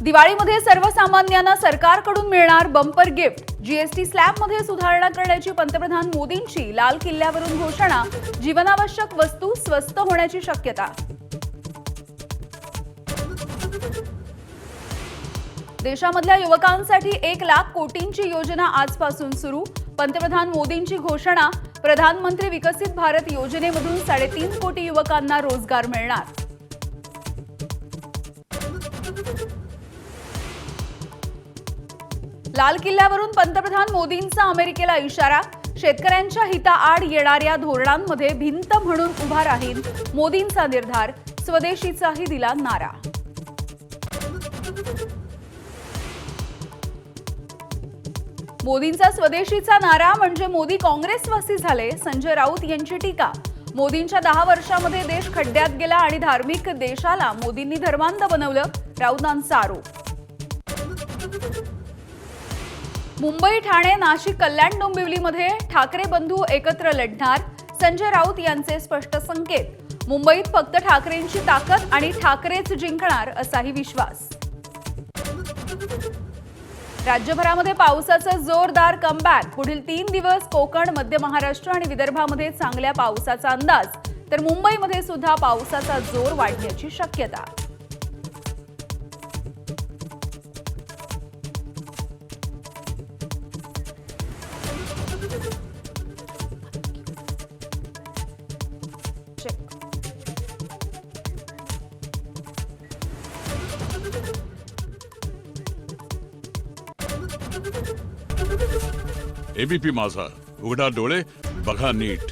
दिवाळीमध्ये सर्वसामान्यांना सरकारकडून मिळणार बंपर गिफ्ट। जीएसटी स्लॅबमध्ये सुधारणा करण्याची पंतप्रधान मोदींची लाल किल्ल्यावरून घोषणा। जीवनावश्यक वस्तू स्वस्त होण्याची शक्यता। देशामधल्या युवकांसाठी 1 लाख कोटींची योजना आजपासून सुरू। पंतप्रधान मोदींची घोषणा। प्रधानमंत्री विकसित भारत योजनेमधून 3.5 कोटी युवकांना रोजगार मिळणार। लाल किल्ल्यावरून पंतप्रधान मोदींचा अमेरिकेला इशारा। शेतकऱ्यांच्या हिताआड येणाऱ्या धोरणांमध्ये भिंत म्हणून उभा राहील मोदींचा निर्धार। स्वदेशीचाही दिला नारा। मोदींचा स्वदेशीचा नारा म्हणजे मोदी काँग्रेसवासी झाले। संजय राऊत यांची टीका। मोदींच्या 10 वर्षांमध्ये देश खड्ड्यात गेला आणि धार्मिक देशाला मोदींनी धर्मांध बनवलं। राऊतांचा आरोप। मुंबई, ठाणे, नाशिक, कल्याण, डोंबिवलीमध्ये ठाकरे बंधू एकत्र लढणार। संजय राऊत यांचे स्पष्ट संकेत। मुंबईत फक्त ठाकरेंची ताकद आणि ठाकरेच जिंकणार असाही विश्वास। राज्यभरामध्ये पावसाचा जोरदार कमबॅक। पुढील 3 दिवस कोकण, मध्य महाराष्ट्र आणि विदर्भामध्ये चांगल्या पावसाचा अंदाज। तर मुंबईमध्ये सुद्धा पावसाचा जोर वाढण्याची शक्यता। एबीपी माझा, उघडा डोळे बघा नीट।